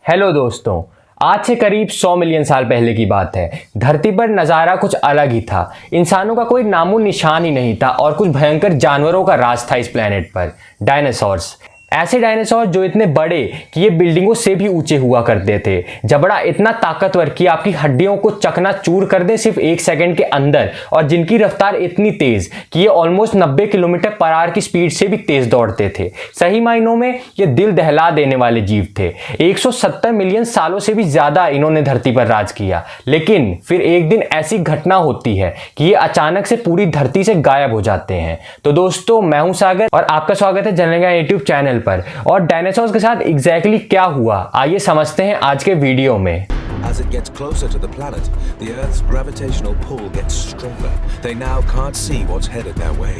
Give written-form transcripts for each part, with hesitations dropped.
Hello दोस्तों, आज से करीब 100 मिलियन साल पहले की बात है। धरती पर नज़ारा कुछ अलग ही था। इंसानों का कोई नामो निशान ही नहीं था और कुछ भयंकर जानवरों का राज था इस प्लेनेट पर, डायनासोर्स। ऐसे डायनासोर जो इतने बड़े कि ये बिल्डिंगों से भी ऊंचे हुआ करते थे। जबड़ा इतना ताकतवर कि आपकी हड्डियों को चकनाचूर कर दे सिर्फ 1 सेकंड के अंदर, और जिनकी रफ्तार इतनी तेज कि ये ऑलमोस्ट 90 किलोमीटर पर आवर की स्पीड से भी तेज दौड़ते थे। सही मायनों में ये दिल दहला देने वाले जीव थे। 170 मिलियन सालों से भी ज्यादा इन्होंने धरती पर राज किया। लेकिन फिर एक दिन ऐसी घटना होती है कि ये अचानक से पूरी धरती से गायब हो जाते हैं। तो दोस्तों, मैं हूं सागर और आपका स्वागत है जनरल ज्ञान यूट्यूब चैनल पर। और डायनासोर्स के साथ एग्जैक्टली क्या हुआ, आइए समझते हैं आज के वीडियो में। As it gets closer to the planet, the Earth's gravitational pull gets stronger. They now can't see what's headed their way.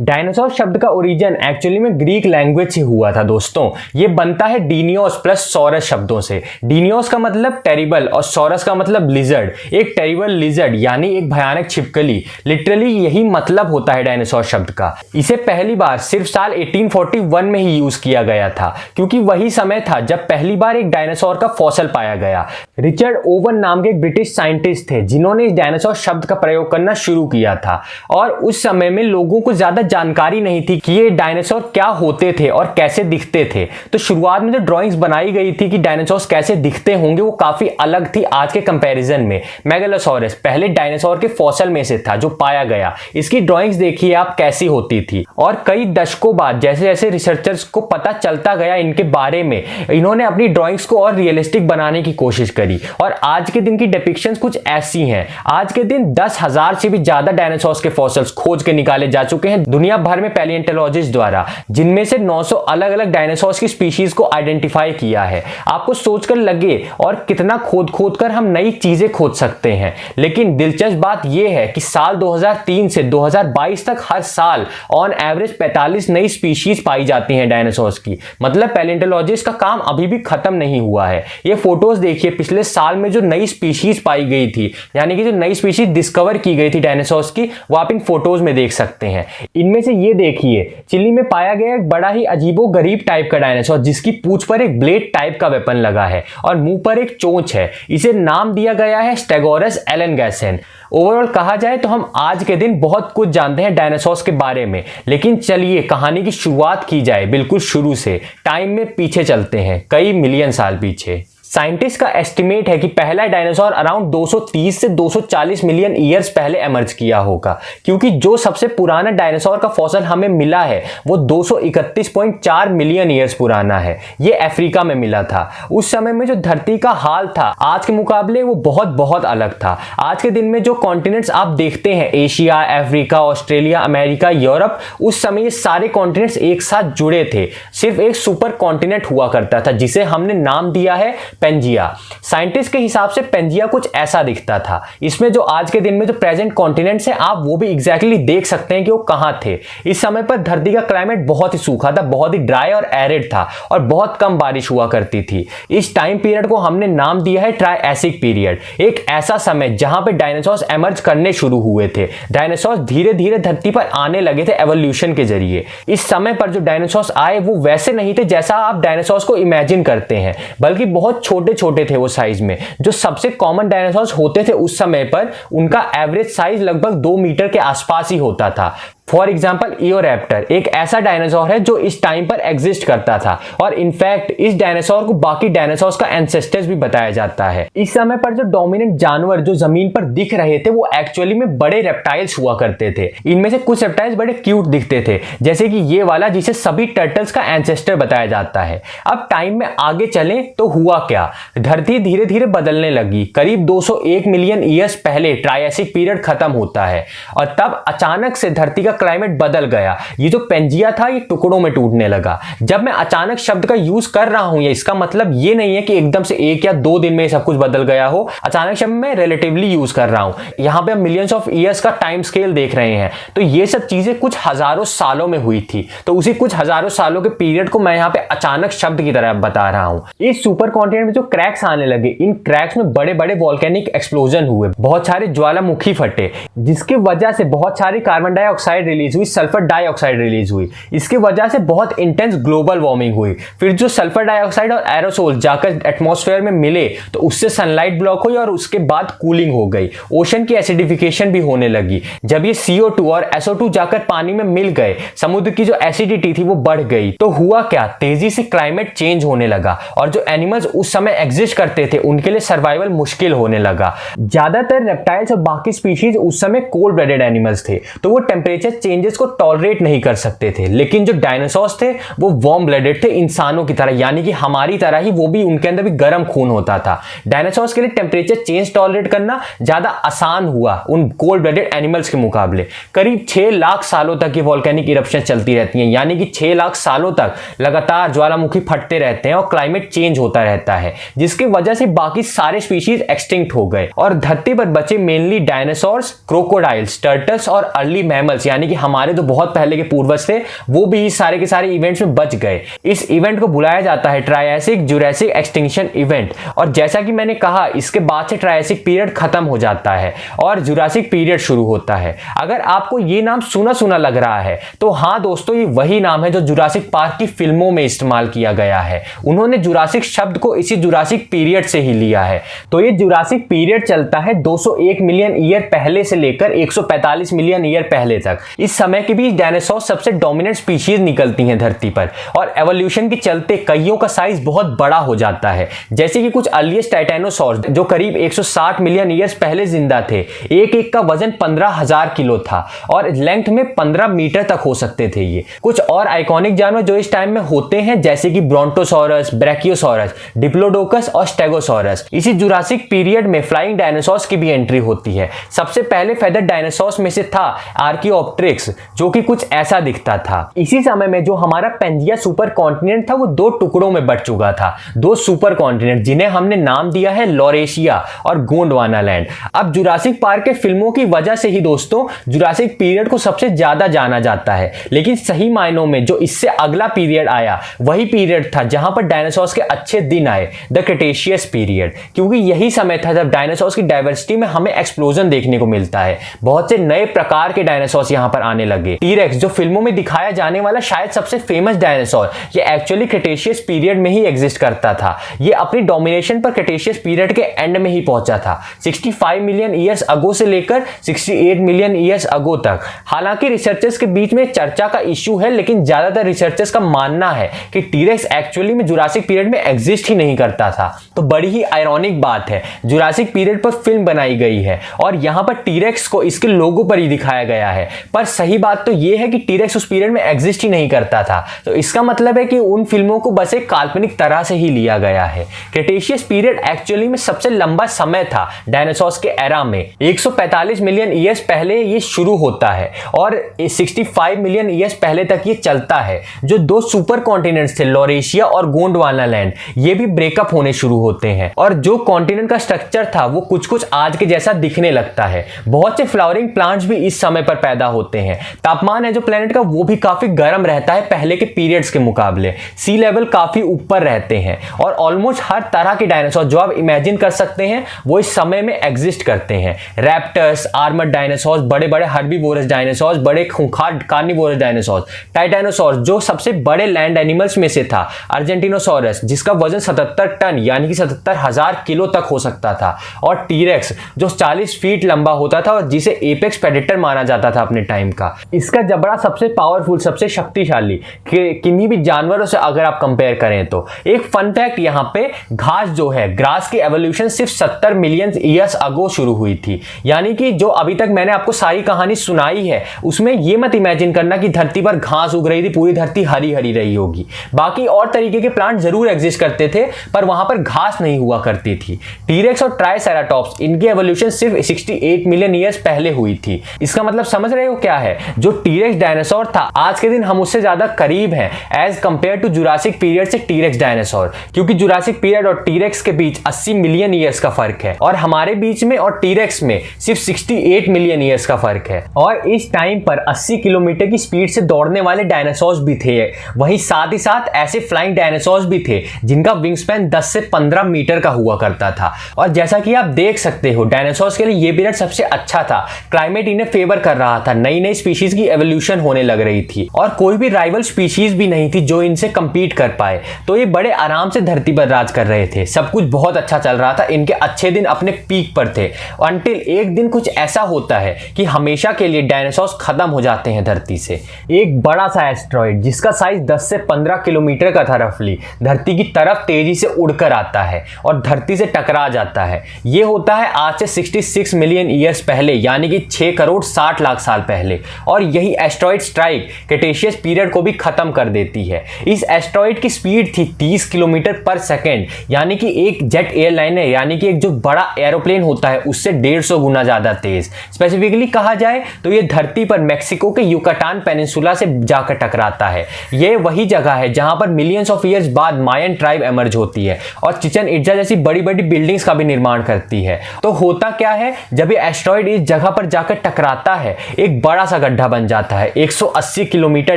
Dinosaur शब्द का ओरिजिन एक्चुअली में ग्रीक लैंग्वेज से हुआ था दोस्तों। ये बनता है डीनियोस प्लस सॉरस शब्दों से। डीनियोस का मतलब टेरिबल और सॉरस का मतलब लिजर्ड। एक टेरिबल लिजर्ड यानी एक भयानक छिपकली, लिटरली यही मतलब होता है डायनासोर शब्द का। इसे पहली बार सिर्फ साल 1841 में ही यूज किया गया था, क्योंकि वही समय था जब पहली बार एक डायनासोर का फॉसिल पाया गया। रिचर्ड ओवन नाम के एक ब्रिटिश साइंटिस्ट थे जिन्होंने इस डायनासोर शब्द का प्रयोग करना शुरू किया था। और उस समय में लोगों को ज्यादा जानकारी नहीं थी कि ये डायनासोर क्या होते थे और कैसे दिखते थे। तो शुरुआत में जो ड्राइंग्स बनाई गई थी कि डायनासोर्स कैसे दिखते होंगे, वो काफी अलग थी आज के कंपैरिजन में। मेगालोसॉरस पहले डायनासोर के फॉसिल में से था जो पाया गया। इसकी ड्राइंग्स देखिए आप कैसी होती थी। और कई दशकों बाद जैसे जैसे रिसर्चर्स को पता चलता गया इनके बारे में, इन्होंने अपनी ड्राइंग्स को और रियलिस्टिक बनाने की कोशिश करी। और आज के दिन की डिपिक्शंस कुछ ऐसी हैं। आज के दिन 10,000 से भी ज्यादा डायनासोर्स के फॉसिल्स खोज के निकाले जा चुके हैं दुनिया भर में पैलियोंटोलॉजिस्ट द्वारा, जिनमें से 900 अलग अलग डायनासोर्स की स्पीशीज को आइडेंटिफाई किया है। आपको सोचकर लगे और कितना खोद खोद कर हम नई चीजें खोज सकते हैं। लेकिन दिलचस्प बात यह है कि साल 2003 से 2022 तक हर साल ऑन एवरेज 45 नई स्पीशीज पाई जाती हैं डायनासोर्स की। मतलब पैलियोंटोलॉजिस्ट का काम अभी भी खत्म नहीं हुआ है। ये फोटोज देखिए पिछले साल में जो नई स्पीशीज पाई गई थी, यानी कि जो नई स्पीशीज डिस्कवर की गई थी डायनासोर्स की, वो आप इन फोटोज में देख सकते हैं। इनमें से ये देखिए, चिली में पाया गया एक बड़ा ही अजीबो गरीब टाइप का डायनासोर जिसकी पूंछ पर एक ब्लेड टाइप का वेपन लगा है और मुंह पर एक चोंच है। इसे नाम दिया गया है स्टेगोरस एलेनगैसन। ओवरऑल कहा जाए तो हम आज के दिन बहुत कुछ जानते हैं डायनासोर्स के बारे में। लेकिन चलिए कहानी की शुरुआत की जाए बिल्कुल शुरू से। टाइम में पीछे चलते हैं, कई मिलियन साल पीछे। साइंटिस्ट का एस्टिमेट है कि पहला डायनासोर अराउंड 230 से 240 मिलियन ईयर्स पहले एमर्ज किया होगा, क्योंकि जो सबसे पुराना डायनासोर का फॉसिल हमें मिला है वो 231.4 मिलियन ईयर्स पुराना है। ये अफ्रीका में मिला था। उस समय में जो धरती का हाल था आज के मुकाबले वो बहुत बहुत अलग था। आज के दिन में जो कॉन्टिनेंट्स आप देखते हैं, Asia, Africa, Australia, America, Europe, उस समय ये सारे कॉन्टिनेंट्स एक साथ जुड़े थे। सिर्फ एक सुपर कॉन्टिनेंट हुआ करता था जिसे हमने नाम दिया है पेंजिया। साइंटिस्ट के हिसाब से पेंजिया कुछ ऐसा दिखता था। इसमें जो आज के दिन में जो प्रेजेंट कॉन्टिनेंट्स हैं, आप वो भी एग्जैक्टली देख सकते हैं कि वो कहां थे। इस समय पर धरती का क्लाइमेट बहुत ही सूखा था, बहुत ही ड्राई और एरिड था और बहुत कम बारिश हुआ करती थी। इस टाइम पीरियड को हमने नाम दिया है ट्रायसिक पीरियड। एक ऐसा समय जहां पे डायनासोर्स एमर्ज करने शुरू हुए थे। डायनासोर्स धीरे धीरे धरती पर आने लगे थे एवोल्यूशन के जरिए। इस समय पर जो डायनासोर्स आए वो वैसे नहीं थे जैसा आप डायनासोर्स को इमेजिन करते हैं, बल्कि बहुत छोटे छोटे थे वो साइज में। जो सबसे कॉमन डायनासोर्स होते थे उस समय पर, उनका एवरेज साइज लगभग 2 मीटर के आसपास ही होता था। फॉर एग्जाम्पल इयोरैप्टर एक ऐसा डायनासोर है जो इस टाइम पर एग्जिस्ट करता था और इनफैक्ट इस डायनासोर को बाकी डायनासोर्स का एंसेस्टर्स भी बताया जाता है। इस समय पर जो डोमिनेंट जानवर जो जमीन पर दिख रहे थे वो एक्चुअली में बड़े रेप्टाइल्स हुआ करते थे। इनमें से कुछ रेप्टाइल्स बड़े क्यूट दिखते थे, जैसे कि ये वाला जिसे सभी टर्टल्स का एंसेस्टर बताया जाता है। अब टाइम में आगे चलें तो हुआ क्या, धरती धीरे धीरे बदलने लगी। करीब 201 मिलियन ईयर्स पहले ट्रायसिक पीरियड खत्म होता है और तब अचानक से धरती का क्लाइमेट बदल गया। ये जो पेंजिया था ये टुकड़ों में टूटने लगा। जब मैं अचानक शब्द का यूज कर रहा हूं, ये इसका मतलब ये नहीं है कि एकदम से 1 या 2 दिन में सब कुछ बदल गया हो। अचानक शब्द मैं रिलेटिवली यूज कर रहा हूं। यहां पे हम मिलियंस ऑफ ईयर्स का टाइम स्केल देख रहे हैं, तो ये सब चीजें कुछ हजारों सालों में हुई थी। तो उसी कुछ हजारों सालों के पीरियड को मैं यहां पे अचानक शब्द की तरह बता रहा हूं। इस सुपर कॉन्टिनेंट में जो क्रैक्स आने लगे, इन क्रैक्स में बड़े बड़े वॉल्केनिक एक्सप्लोजन हुए, बहुत सारे ज्वालामुखी फटे, जिसकी वजह से बहुत सारी कार्बन डाइऑक्साइड रिलीज हुई, सल्फर डाइऑक्साइड रिलीज हुई। इसकी वजह से बहुत इंटेंस ग्लोबल वार्मिंग हुई। फिर जो सल्फर डाइऑक्साइड और एरोसोल जाकर एटमॉस्फेयर में मिले तो उससे सनलाइट ब्लॉक हुई और उसके बाद कूलिंग हो गई। ओशन की एसिडिफिकेशन भी होने लगी। जब ये CO2 और SO2 जाकर पानी में मिल गए, समुद्र की जो एसिडिटी थी वो बढ़ गई। तो हुआ क्या, तेजी से क्लाइमेट चेंज होने लगा और जो एनिमल्स उस समय एग्जिस्ट करते थे उनके लिए सर्वाइवल मुश्किल होने लगा। ज्यादातर रेप्टाइल्स और बाकी स्पीशीज उस समय कोल्ड ब्लडेड एनिमल्स थे, तो वो टेम्परेचर चेंजेस को टॉलरेट नहीं कर सकते थे। लेकिन जो डायनासोर्स थे वो वार्म ब्लडेड थे, इंसानों की तरह, यानी कि हमारी तरह ही वो भी, उनके अंदर भी गर्म खून होता था। डायनासोर्स के लिए टेम्परेचर चेंज टॉलरेट करना ज्यादा आसान हुआ उन कोल्ड ब्लडेड एनिमल्स के मुकाबले। करीब 6 लाख सालों तक ये वॉल्केनिक इरप्शन चलती रहती हैं, यानी कि 6 लाख सालों तक लगातार ज्वालामुखी फटते रहते हैं और क्लाइमेट चेंज होता रहता है, जिसकी वजह से बाकी सारे स्पीशीज एक्सटिंक्ट हो गए और धरती पर बचे मेनली डायनासोर्स, क्रोकोडाइल्स, टर्टल्स और अर्ली मैमल्स, यानी कि हमारे तो बहुत पहले के पूर्वज थे, वो भी सारे के सारे इवेंट्स में बच गए। इस इवेंट को बुलाया जाता है ट्रायसिक जुरासिक एक्सटिंक्शन इवेंट। और जैसा कि मैंने कहा, इसके बाद से ट्रायसिक पीरियड खत्म हो जाता है और जुरासिक पीरियड शुरू होता है। अगर आपको ये नाम सुना सुना लग रहा है तो हाँ दोस्तों, ये वही नाम है जो जुरासिक पार्क की फिल्मों में इस्तेमाल किया गया है। उन्होंने जुरासिक शब्द को इसी जुरासिक पीरियड से ही लिया है। तो ये जुरासिक पीरियड चलता है 201 मिलियन ईयर पहले से लेकर 145 मिलियन ईयर पहले तक। इस समय के बीच डायनासोर सबसे डोमिनेंट स्पीशीज निकलती हैं धरती पर और एवोल्यूशन के चलते कईयों का साइज बहुत बड़ा हो जाता है। जैसे कि कुछ अर्लीस्ट टाइटेनोसॉर जो करीब 160 मिलियन ईयर्स पहले जिंदा थे, एक एक का वजन 15,000 किलो था और लेंथ में 15 मीटर तक हो सकते थे ये। कुछ और आइकॉनिक जानवर जो इस टाइम में होते हैं जैसे कि ब्रोंटोसॉरस, ब्रैकियोसॉरस, डिप्लोडोकस और स्टेगोसॉरस। इसी जुरासिक पीरियड में फ्लाइंग डायनासोर्स की भी एंट्री होती है। सबसे पहले फेदर डायनासोर्स में से था आर्कियोप्टेरिक्स, जो कि कुछ ऐसा दिखता था। इसी समय में जो हमारा पेंजिया सुपर कॉन्टिनेंट था वो 2 टुकड़ों में बट चुका था, 2 सुपर कॉन्टिनेंट जिन्हें हमने नाम दिया है लॉरेशिया और गोंडवाना लैंड। अब जुरासिक पार्क के फिल्मों की वजह से ही दोस्तों जुरासिक पीरियड को सबसे ज्यादा जाना जाता है। लेकिन सही मायनों में जो इससे अगला पीरियड आया वही पीरियड था जहां पर डायनासोर्स के अच्छे दिन आए, द क्रेटेशियस पीरियड, क्योंकि यही समय था जब डायनासोर्स की डाइवर्सिटी में हमें एक्सप्लोजन देखने को मिलता है। बहुत से नए प्रकार के डायनासोर्स यहां पर आने लगे। टीरेक्स जो फिल्मों में दिखाया जाने वाला शायद सबसे फेमस डायनासोर, ये एक्चुअली क्रेटेशियस पीरियड में ही एग्जिस्ट करता था। ये अपनी डोमिनेशन पर क्रेटेशियस पीरियड के एंड में ही पहुंचा था, 65 मिलियन ईयर्स अगो से लेकर 68 मिलियन ईयर्स अगो तक। हालांकि रिसर्चर्स के बीच में चर्चा का इश्यू है, लेकिन ज्यादातर रिसर्चर्स का मानना है कि टीरेक्स एक्चुअली में जुरासिक पीरियड में एग्जिस्ट ही नहीं करता था। तो बड़ी ही आयरॉनिक बात है, जुरासिक पीरियड पर फिल्म बनाई गई है और यहां पर टीरेक्स को इसके लोगो पर ही दिखाया गया है, पर सही बात तो यह है कि टीरेक्स उस पीरियड में एग्जिस्ट ही नहीं करता था। तो इसका मतलब है कि उन फिल्मों को बस एक काल्पनिक तरह से ही लिया गया है। क्रेटेशियस पीरियड एक्चुअली में सबसे लंबा समय था डायनासोर्स के एरा में। 145 मिलियन ईयर्स पहले ये शुरू होता है और 65 मिलियन ईयर्स पहले तक ये चलता है। जो 2 सुपर कॉन्टिनेंट्स थे लॉरेशिया और गोंडवाना लैंड, ये भी ब्रेकअप होने शुरू होते हैं और जो कॉन्टिनेंट का स्ट्रक्चर था वो कुछ कुछ आज के जैसा दिखने लगता है। बहुत से फ्लावरिंग प्लांट्स भी इस समय पर पैदा होते हैं। तापमान है जो प्लेनेट का वो भी काफी गर्म रहता है पहले के पीरियड्स के मुकाबले। सी लेवल काफी ऊपर रहते हैं और ऑलमोस्ट हर तरह के डायनासोर जो आप इमेजिन कर सकते हैं वो इस समय में एग्जिस्ट करते हैं। रैप्टर्स, आर्मर्ड डायनासोर्स, बड़े बड़े हर्बीवोरस डायनासोर्स, बड़े खूंखार कार्निवोरस डायनासोर्स, टाइटैनोसॉर्स जो सबसे बड़े लैंड एनिमल्स में से था, अर्जेंटिनोसॉरस जिसका वजन 77 टन यानी कि 77,000 किलो तक हो सकता था, और टीरेक्स जो 40 फीट लंबा होता था और जिसे एपेक्स प्रेडेटर माना जाता था अपने टाइम का। इसका जबड़ा सबसे पावरफुल, सबसे शक्तिशाली किन्हीं भी जानवरों से अगर आप कंपेयर करें तो। एक फन फैक्ट यहाँ पे, घास जो है, ग्रास की एवोल्यूशन सिर्फ 70 मिलियन ईयर्स अगो शुरू हुई थी। यानी कि जो अभी तक मैंने आपको सारी कहानी सुनाई है उसमें ये मत इमेजिन करना कि धरती पर घास उग रही थी, पूरी धरती हरी हरी रही होगी। बाकी और तरीके के प्लांट जरूर एग्जिस्ट करते थे पर वहां पर घास नहीं हुआ करती थी। टीरेक्स और ट्राइसेराटॉप्स इनकी एवोल्यूशन सिर्फ 68 मिलियन ईयर्स पहले हुई थी। इसका मतलब समझ रहे हो क्या है? जो टीरेक्स डायनासोर था आज के दिन हम उससे ज्यादा करीब हैं as compare to Jurassic period से टीरेक्स डायनासोर, क्योंकि जुरासिक पीरियड और टीरेक्स के बीच 80 मिलियन ईयर्स का फर्क है और हमारे बीच में और टीरेक्स में सिर्फ 68 मिलियन ईयर्स का फर्क है। और इस टाइम पर 80 किलोमीटर की स्पीड से दौड़ने वाले डायनासोर्स भी थे। वहीं साथ ही साथ ऐसे फ्लाइंग डायनासोर्स भी थे जिनका विंग स्पैन 10 से 15 मीटर का हुआ करता था। और जैसा कि आप देख सकते हो डायनासोर्स के लिए ये पीरियड सबसे अच्छा था। क्लाइमेट इन्हें फेवर कर रहा था, नई नई नई स्पीशीज की एवोल्यूशन होने लग रही थी और कोई भी राइवल स्पीशीज भी नहीं थी जो इनसे कंपीट कर पाए। तो ये बड़े आराम से धरती पर राज कर रहे थे, सब कुछ बहुत अच्छा चल रहा था, इनके अच्छे दिन अपने पीक पर थे। अंटिल एक दिन कुछ ऐसा होता है कि हमेशा के लिए डायनासोर्स खत्म हो जाते हैं धरती से। एक बड़ा सा एस्टेरॉइड जिसका साइज 10 से 15 किलोमीटर का था रफली, धरती की तरफ तेजी से उड़कर आता है और धरती से टकरा जाता है। ये होता है आज से 66 मिलियन ईयर्स पहले, यानी कि 6 करोड़ 60 लाख साल पहले। और यही एस्टेरॉइड स्ट्राइक क्रेटेशियस पीरियड को भी खत्म कर देती है। इस एस्टेरॉइड की स्पीड थी 30 किलोमीटर पर सेकेंड, यानी कि एक जेट एयरलाइनर यानी कि एक जो बड़ा एरोप्लेन होता है उससे 150 गुना ज्यादा तेज। स्पेसिफिकली कहा जाए तो ये धरती पर मेक्सिको के युकाटान पेनिनसुला से जाकर टकराता है। ये वही जगह है जहां पर मिलियंस ऑफ ईयर्स बाद मायन ट्राइब एमर्ज होती है और चिचन इट्जा जैसी बड़ी बड़ी बिल्डिंग्स का भी निर्माण करती है। तो होता क्या है, जब ये एस्टेरॉइड इस जगह पर जाकर टकराता है एक बड़ा सा गड्ढा बन जाता है 180 किलोमीटर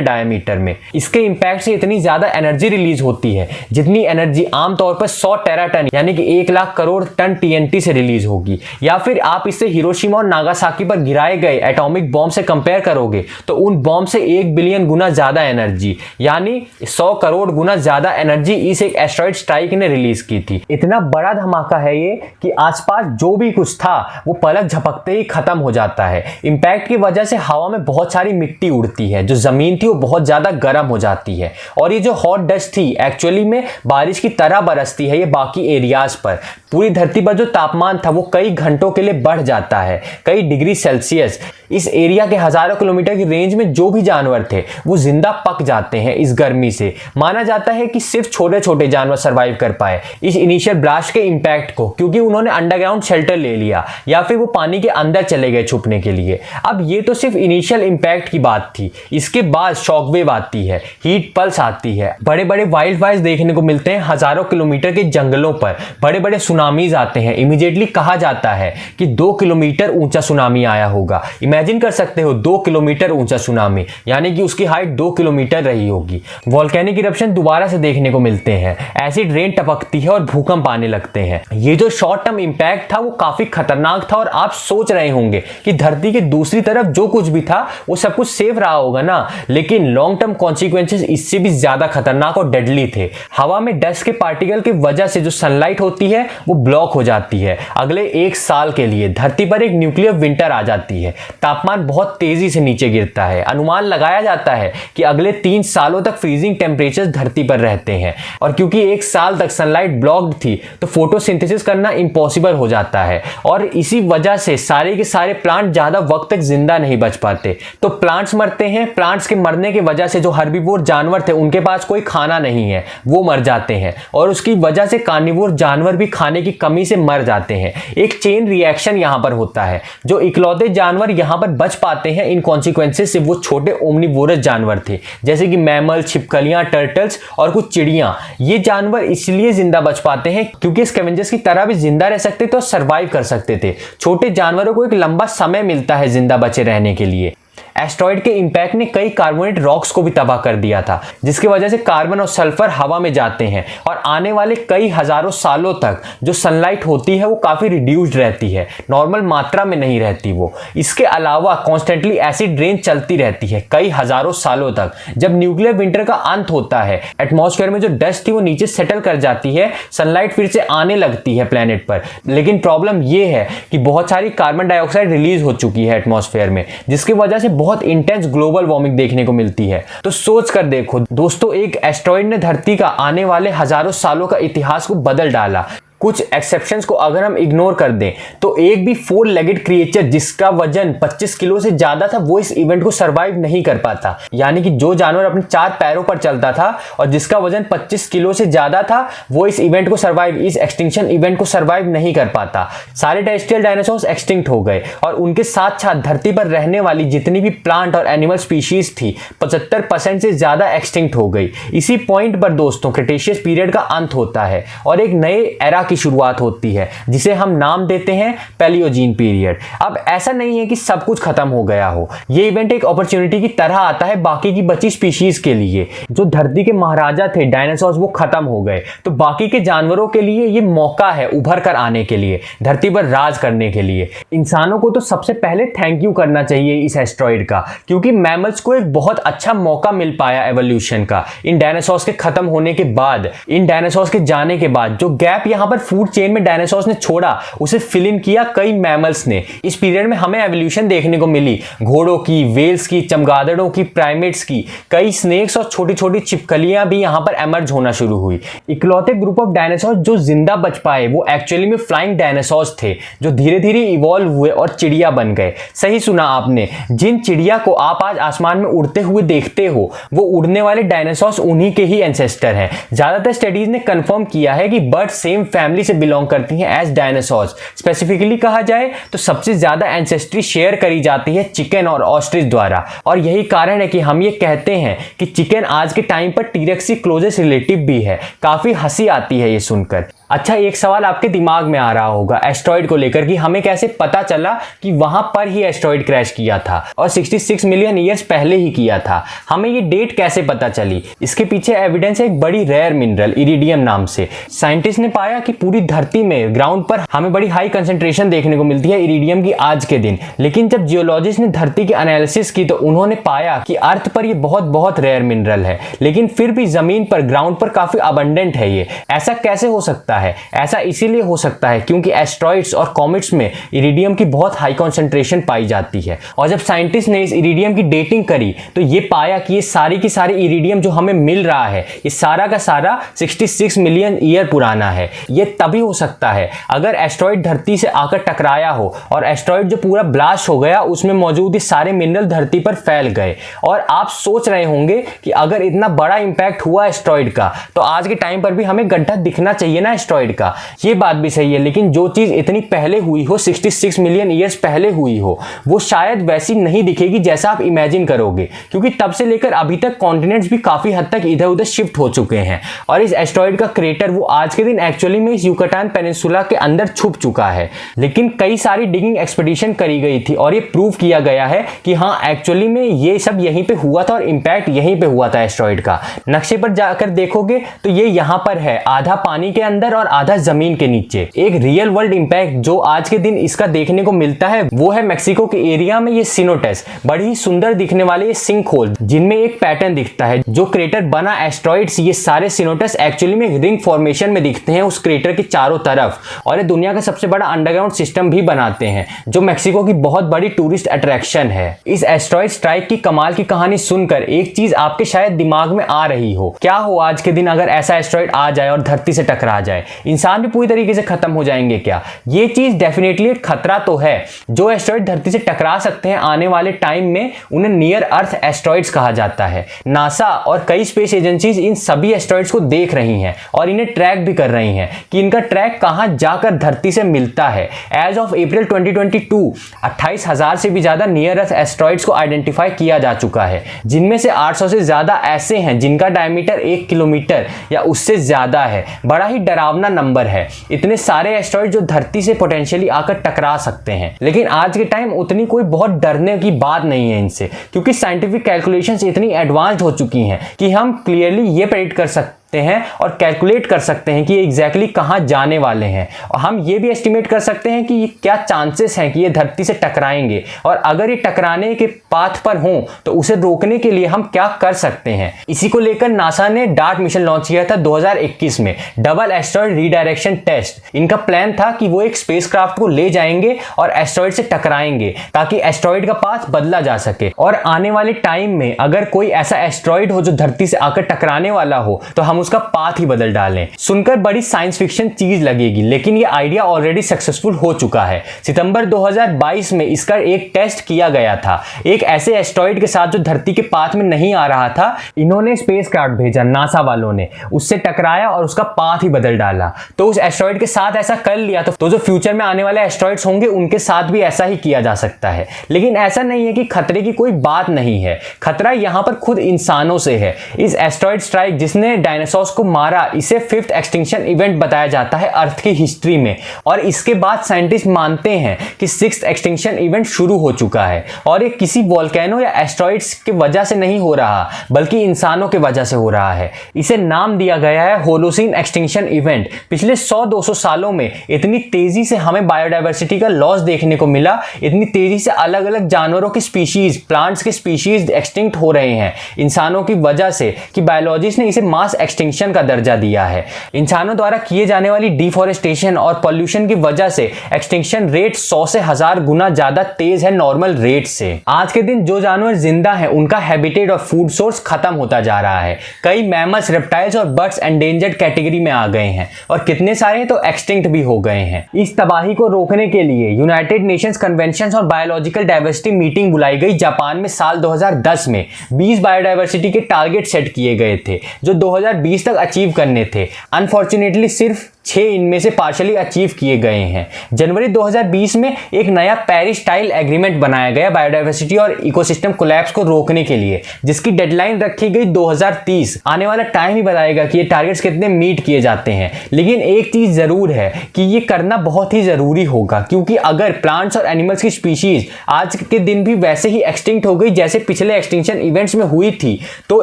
डायमीटर में। इसके इंपैक्ट से इतनी ज्यादा एनर्जी रिलीज होती है जितनी एनर्जी आमतौर पर 100 टेराटन यानी कि 1 लाख करोड़ टन TNT से रिलीज होगी। या फिर आप इसे हिरोशिमा और नागासाकी पर गिराए गए एटॉमिक बॉम्ब से कंपेयर करोगे तो उन बॉम्ब से 1 बिलियन गुना ज्यादा एनर्जी यानी 100 करोड़ गुना ज्यादा एनर्जी इस एक एस्टेरॉइड स्ट्राइक ने रिलीज की थी। इतना बड़ा धमाका है ये कि आसपास जो भी कुछ था वो पलक झपकते ही खत्म हो जाता है। इंपैक्ट की वजह से हवा में बहुत सारी मिट्टी उड़ती है, जो जमीन थी वो बहुत ज्यादा गर्म हो जाती है और ये जो हॉट डस्ट थी एक्चुअली में बारिश की तरह बरसती है ये बाकी एरियाज पर। पूरी धरती पर जो तापमान था वो कई घंटों के लिए बढ़ जाता है, कई डिग्री सेल्सियस। इस एरिया के हजारों किलोमीटर की रेंज में जो भी जानवर थे वो जिंदा पक जाते हैं इस गर्मी से। माना जाता है कि सिर्फ छोटे छोटे जानवर सरवाइव कर पाए इस इनिशियल ब्लास्ट के इंपैक्ट को, क्योंकि उन्होंने अंडरग्राउंड शेल्टर ले लिया या फिर वो पानी के अंदर चले गए छुपने के लिए। अब ये तो सिर्फ इनिशियल इंपैक्ट की बात थी, इसके बाद शॉकवेव आती है, हीट पल्स आती है, बड़े बड़े वाइल्ड फायर्स देखने को मिलते हैं हजारों किलोमीटर के जंगलों पर, बड़े बड़े सुनामीज आते हैं। इमीडिएटली कहा जाता है कि 2 किलोमीटर ऊंचा सुनामी आया होगा। इमेजिन कर सकते हो 2 किलोमीटर ऊंचा सुनामी, यानी कि उसकी हाइट 2 किलोमीटर रही होगी। वोल्केनिक इरप्शन दोबारा से देखने को मिलते हैं, एसिड रेन टपकती है और भूकंप आने लगते हैं। ये जो शॉर्ट टर्म इंपैक्ट था वो काफी खतरनाक था और आप सोच रहे होंगे कि धरती के दूसरी तरफ जो कुछ भी था वो सब कुछ सेफ रहा होगा ना, लेकिन लॉन्ग टर्म कॉन्सिक्वेंसेस इससे भी ज्यादा खतरनाक और डेडली थे। हवा में डस्ट के पार्टिकल की वजह से जो सनलाइट होती है वो ब्लॉक हो जाती है। अगले 1 साल के लिए धरती पर एक न्यूक्लियर विंटर आ जाती है, तापमान बहुत तेजी से नीचे गिरता है। अनुमान लगाया जाता है कि अगले 3 सालों तक फ्रीजिंग टेम्परेचर धरती पर रहते हैं और क्योंकि 1 साल तक सनलाइट ब्लॉक्ड थी तो फोटोसिंथेसिस करना इम्पॉसिबल हो जाता है और इसी वजह से सारे के सारे प्लांट ज्यादा वक्त तक जिंदा नहीं बच पाते। तो प्लांट्स मरते हैं, प्लांट्स के मरने की वजह से जो हर्बीवोर जानवर थे उनके पास कोई खाना नहीं है, वो मर जाते हैं और उसकी वजह से कार्निवोर जानवर भी खाने की कमी से मर जाते हैं। एक चेन रिएक्शन यहां पर होता है। जो इकलौते जानवर यहां पर बच पाते हैं इन कॉन्सिक्वेंसेस से वो छोटे ओमनिवोरस जानवर थे, जैसे कि मैमल, छिपकलियां, टर्टल्स और कुछ चिड़ियां। ये जानवर इसलिए जिंदा बच पाते हैं क्योंकि स्कैवेंजर्स की तरह भी जिंदा रह सकते थे और सर्वाइव कर सकते थे। छोटे जानवरों को एक लंबा समय मिलता है जिंदा बचे रहने के लिए। एस्टेरॉइड के इंपैक्ट ने कई कार्बोनेट रॉक्स को भी तबाह कर दिया था, जिसकी वजह से कार्बन और सल्फर हवा में जाते हैं और आने वाले कई हजारों सालों तक जो सनलाइट होती है वो काफी रिड्यूस्ड रहती है, नॉर्मल मात्रा में नहीं रहती वो। इसके अलावा कॉन्स्टेंटली एसिड रेन चलती रहती है कई हजारों सालों तक। जब न्यूक्लियर विंटर का अंत होता है, एटमॉस्फेयर में जो डस्ट थी वो नीचे सेटल कर जाती है, सनलाइट फिर से आने लगती है प्लेनेट पर। लेकिन प्रॉब्लम ये है कि बहुत सारी कार्बन डाइऑक्साइड रिलीज हो चुकी है एटमॉस्फेयर में, जिसकी वजह से बहुत इंटेंस ग्लोबल वार्मिंग देखने को मिलती है। तो सोच कर देखो दोस्तों, एक एस्टेरॉइड ने धरती का आने वाले हजारों सालों का इतिहास को बदल डाला। कुछ एक्सेप्शंस को अगर हम इग्नोर कर दें तो एक भी 4 लेगेड क्रिएचर जिसका वजन 25 किलो से ज्यादा था वो इस इवेंट को सरवाइव नहीं कर पाता। यानी कि जो जानवर अपने 4 पैरों पर चलता था और जिसका वजन 25 किलो से ज्यादा था वो इस इवेंट को सरवाइव, इस एक्सटिंक्शन इवेंट को सरवाइव नहीं कर पाता। सारे टेरेस्ट्रियल डायनासोर्स एक्सटिंक्ट हो गए और उनके साथ साथ धरती पर रहने वाली जितनी भी प्लांट और एनिमल स्पीशीज थी 75% से ज्यादा एक्सटिंक्ट हो गई। इसी पॉइंट पर दोस्तों क्रेटेशियस पीरियड का अंत होता है और एक नए एरा की शुरुआत होती है, जिसे हम नाम देते हैं पैलियोजीन पीरियड। अब ऐसा नहीं है कि सब कुछ खत्म हो गया हो, ये इवेंट एक अपॉर्चुनिटी की तरह आता है बाकी की बची स्पीशीज के लिए। जो धरती के महाराजा थे डायनासोर्स, वो खत्म हो गए, तो बाकी के जानवरों के लिए ये मौका है उभर कर आने के लिए, धरती पर राज करने के लिए। इंसानों को तो सबसे पहले थैंक यू करना चाहिए इस एस्ट्रॉइड का, क्योंकि मैमल्स को एक बहुत अच्छा मौका मिल पाया एवोल्यूशन का। इन डायनासोर्स के खत्म होने के बाद, इन डायनासोर्स के जाने के बाद जो गैप यहाँ पर फूड चेन में डायनासोर्स ने छोड़ा, उसे फिल इन किया कई मैमल्स ने। इस पीरियड में हमें एवोल्यूशन देखने को मिली घोड़ों की, वेल्स की, चमगादड़ों की, प्राइमेट्स की, कई स्नेक्स और छोटी छोटी छिपकलियां भी यहाँ पर एमर्ज होना शुरू हुई। इकलौते ग्रुप ऑफ डायनासोर जो जिंदा बच पाए वो एक्चुअली में फ्लाइंग डायनासोर्स थे, जो धीरे धीरे इवॉल्व हुए और चिड़िया बन गए। सही सुना आपने, जिन चिड़िया को आप आज आसमान में उड़ते हुए देखते हो, वो उड़ने वाले डायनासोर्स उन्हीं के ही एंसेस्टर हैं। ज्यादातर स्टडीज ने कंफर्म किया है कि बर्ड सेम फैमिली से बिलोंग करती हैं एज डायनासोर्स। स्पेसिफिकली कहा जाए तो सबसे ज्यादा एंसेस्ट्री शेयर करी जाती है चिकन और ऑस्ट्रिच द्वारा, और यही कारण है कि हम ये कहते हैं कि चिकन आज के टाइम पर टीरेक्स की क्लोजेस्ट रिलेटिव भी है। काफी हंसी आती है ये सुनकर। अच्छा, एक सवाल आपके दिमाग में आ रहा होगा एस्ट्रॉइड को लेकर कि हमें कैसे पता चला कि वहां पर ही एस्ट्रॉइड क्रैश किया था और 66 मिलियन ईयर्स पहले ही किया था। हमें ये डेट कैसे पता चली? इसके पीछे एविडेंस है एक बड़ी रेयर मिनरल इरिडियम नाम से। साइंटिस्ट ने पाया कि पूरी धरती में ग्राउंड पर हमें बड़ी हाई कंसेंट्रेशन देखने को मिलती है इरिडियम की आज के दिन, लेकिन जब जियोलॉजिस्ट ने धरती की एनालिसिस की तो उन्होंने पाया कि अर्थ पर ये बहुत रेयर मिनरल है, लेकिन फिर भी जमीन पर ग्राउंड पर काफी अबंडेंट है ये। ऐसा कैसे हो सकता है? ऐसा इसीलिए हो सकता है क्योंकि एस्ट्रॉइड्स और कॉमेट्स में इरिडियम की बहुत हाई कंसंट्रेशन पाई जाती है, और जब साइंटिस्ट ने इस इरिडियम की डेटिंग करी तो ये पाया कि ये सारी की सारी इरिडियम जो हमें मिल रहा है, ये सारा का सारा 66 मिलियन ईयर पुराना है। ये तभी हो सकता है अगर एस्ट्रॉइड धरती से आकर टकराया हो और एस्ट्रॉइड जो पूरा ब्लास्ट हो गया उसमें मौजूद ये सारे मिनरल धरती पर फैल गए। और आप सोच रहे होंगे कि अगर इतना बड़ा इंपैक्ट हुआ एस्ट्रॉइड का तो आज के टाइम पर भी हमें गड्ढा दिखना चाहिए ना एस्ट्रॉइड का। ये बात भी सही है, लेकिन जो चीज इतनी पहले हुई हो, 66 मिलियन ईयर्स पहले हुई हो, वो शायद वैसी नहीं दिखेगी जैसा आप इमेजिन करोगे, क्योंकि तब से लेकर अभी तक कॉन्टिनेंट्स भी काफी हद तक इधर उधर शिफ्ट हो चुके हैं। और इस एस्ट्रॉइड का क्रेटर वो आज के दिन एक्चुअली में इस युकाटान पेनिनसुला के अंदर छुप चुका है, लेकिन कई सारी डिगिंग एक्सपेडिशन करी गई थी और ये प्रूव किया गया है कि हाँ एक्चुअली में ये सब यहीं पे हुआ था और इंपैक्ट यहीं पे हुआ था एस्ट्रॉइड का। नक्शे पर जाकर देखोगे तो ये यहाँ पर है, आधा पानी के अंदर और आधा जमीन के नीचे। एक रियल वर्ल्ड इंपैक्ट जो आज के दिन इसका देखने को मिलता है वो है मेक्सिको के एरिया में ये सिनोटेस, बड़ी ही सुंदर दिखने वाले ये सिंक होल जिनमें एक पैटर्न दिखता है। जो क्रेटर बना एस्ट्रॉइड्स, ये सारे सिनोटेस एक्चुअली में रिंग फॉर्मेशन में दिखते हैं उस क्रेटर के चारों तरफ, और ये दुनिया का सबसे बड़ा अंडरग्राउंड सिस्टम भी बनाते हैं जो मेक्सिको की बहुत बड़ी टूरिस्ट अट्रैक्शन है। इस एस्ट्रॉइड स्ट्राइक की कमाल की कहानी सुनकर एक चीज आपके शायद दिमाग में आ रही हो, क्या हो आज के दिन अगर ऐसा एस्ट्रॉइड आ जाए और धरती से टकरा जाए, इंसान भी पूरी तरीके से खत्म हो जाएंगे क्या? ये चीज डेफिनेटली एक खतरा तो है। जो एस्ट्रॉइड धरती से टकरा सकते हैं आने वाले टाइम में उन्हें नियर अर्थ एस्ट्रॉइड्स कहा जाता है। नासा और कई स्पेस एजेंसीज इन सभी एस्ट्रॉइड्स को देख रही हैं और इन्हें ट्रैक भी कर रही हैं कि इनका ट्रैक कहां जाकर धरती से मिलता है। एज ऑफ अप्रैल 2022 28,000 से भी ज्यादा नियर अर्थ एस्ट्रॉइड्स को आइडेंटिफाई किया जा चुका है, जिनमें से 800 से ज्यादा ऐसे हैं जिनका डायमीटर 1 किलोमीटर या उससे ज्यादा है। बड़ा ही डरावना नंबर है, इतने सारे एस्ट्रॉइड जो धरती से पोटेंशियली आकर टकरा सकते हैं। लेकिन आज के टाइम उतनी कोई बहुत डरने की बात नहीं है इनसे, क्योंकि साइंटिफिक कैलकुलेशंस इतनी एडवांस्ड हो चुकी हैं कि हम क्लियरली ये प्रेडिक्ट कर सकते हैं और कैलकुलेट कर सकते हैं कि ये एग्जैक्टली कहां जाने वाले हैं, और हम ये भी एस्टिमेट कर सकते हैं कि ये क्या चांसेस हैं कि ये धरती से टकराएंगे, और अगर ये टकराने के पाथ पर हों तो उसे रोकने के लिए हम क्या कर सकते हैं। इसी को लेकर नासा ने डार्ट मिशन लॉन्च किया था 2021 में, डबल एस्ट्रॉइड रीडायरेक्शन टेस्ट। इनका प्लान था कि वो एक स्पेसक्राफ्ट को ले जाएंगे और एस्ट्रॉइड से टकराएंगे ताकि एस्ट्रॉइड का पाथ बदला जा सके, और आने वाले टाइम में अगर कोई ऐसा एस्ट्रॉइड हो जो धरती से आकर टकराने वाला हो तो हम उसका पाथ ही बदल डालें। सुनकर बड़ी साइंस फिक्शन चीज लगेगी, लेकिन ये आइडिया ऑलरेडी सक्सेसफुल हो चुका है। सितंबर 2022 में इसका एक टेस्ट किया गया था। एक ऐसे एस्ट्रॉइड के साथ जो धरती के पाथ में नहीं आ रहा था, इन्होंने स्पेसक्राफ्ट भेजा नासा वालों ने, उससे टकराया और उसका पाथ ही बदल डाला। तो उस एस्ट्रॉइड के साथ ऐसा कर लिया तो जो फ्यूचर में आने वाले एस्ट्रॉइड्स होंगे उनके साथ भी ऐसा ही किया जा सकता है। लेकिन ऐसा नहीं है कि खतरे की कोई बात नहीं है, खतरा यहां पर खुद इंसानों से है। इस एस्ट्रॉइड स्ट्राइक जिसने डायनासोर डायनासोर्स को मारा, इसे 5th एक्सटिंक्शन इवेंट बताया जाता है अर्थ की हिस्ट्री में। और इसके बाद साइंटिस्ट मानते हैं कि 6th एक्सटिंक्शन इवेंट शुरू हो चुका है और ये किसी वोल्केनो या एस्टेरॉइड्स की वजह से नहीं हो रहा, बल्कि इंसानों की वजह से हो रहा है। इसे नाम दिया गया है होलोसीन एक्सटिंक्शन इवेंट। पिछले 100-200 सालों में इतनी तेजी से हमें बायोडायवर्सिटी का लॉस देखने को मिला, इतनी तेजी से अलग अलग जानवरों की स्पीशीज, प्लांट्स की स्पीशीज एक्सटिंक्ट हो रहे हैं इंसानों की वजह से, कि बायोलॉजिस्ट ने इसे मास एक्सटिंक्शन का दर्जा दिया है। इंसानों द्वारा किए जाने वाली डिफॉरेस्टेशन और पॉल्यूशन की वजह से एक्सटिंक्शन रेट 100 से 1000 गुना ज्यादा तेज है नॉर्मल रेट से। आज के दिन जो जानवर जिंदा हैं उनका हैबिटेट और फूड सोर्स खत्म होता जा रहा है। कई मैमल्स, रेप्टाइल्स और बर्ड्स एंडेंजर्ड कैटेगरी में आ गए हैं और कितने सारे तो एक्सटिंक्ट भी हो गए हैं। इस तबाही को रोकने के लिए यूनाइटेड नेशंस कन्वेंशन और बायोलॉजिकल डाइवर्सिटी मीटिंग बुलाई गई जापान में साल 2010 में। 20 बायोडाइवर्सिटी के टारगेट सेट किए गए थे जो 2020 तक अचीव करने थे। अनफॉर्चुनेटली सिर्फ 6 इनमें से पार्शली अचीव किए गए हैं। जनवरी 2020 में एक नया पेरिस स्टाइल एग्रीमेंट बनाया गया बायोडाइवर्सिटी और इकोसिस्टम कोलैप्स को रोकने के लिए, जिसकी डेडलाइन रखी गई 2030। आने वाला टाइम ही बताएगा कि ये टारगेट्स कितने मीट किए जाते हैं। लेकिन एक चीज जरूर है कि ये करना बहुत ही जरूरी होगा, क्योंकि अगर प्लांट्स और एनिमल्स की स्पीशीज आज के दिन भी वैसे ही एक्सटिंक्ट हो गई जैसे पिछले एक्सटिंक्शन इवेंट्स में हुई थी, तो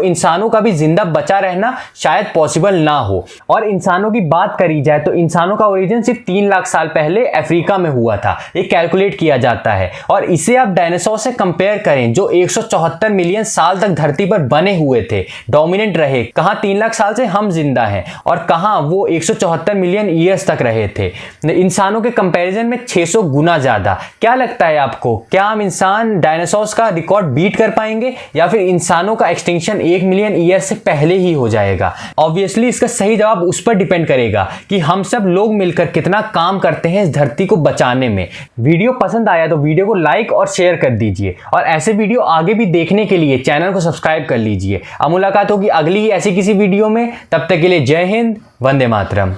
इंसानों का भी जिंदा बचा रहना शायद पॉसिबल ना हो। और इंसानों की बात करी जाए तो इंसानों का ओरिजिन सिर्फ 3 लाख साल पहले अफ्रीका में हुआ था, ये कैलकुलेट किया जाता है। और इसे आप डायनासोर से कंपेयर करें जो 174 मिलियन साल तक धरती पर बने हुए थे, डोमिनेंट रहे। कहां 3 लाख साल से हम जिंदा हैं और कहां वो 174 मिलियन ईयर्स तक रहे थे। इंसानों के कंपैरिजन में 600 गुना ज्यादा। क्या लगता है आपको, क्या हम इंसान डायनासोर्स का रिकॉर्ड बीट कर पाएंगे या फिर इंसानों का एक्सटिंक्शन 1 मिलियन ईयर से पहले ही हो जाएगा? ऑब्वियसली इसका सही जवाब उस पर डिपेंड करेगा कि हम सब लोग मिलकर कितना काम करते हैं इस धरती को बचाने में। वीडियो पसंद आया तो वीडियो को लाइक और शेयर कर दीजिए और ऐसे वीडियो आगे भी देखने के लिए चैनल को सब्सक्राइब कर लीजिए। अब मुलाकात होगी अगली ही ऐसी किसी वीडियो में, तब तक के लिए जय हिंद, वंदे मातरम।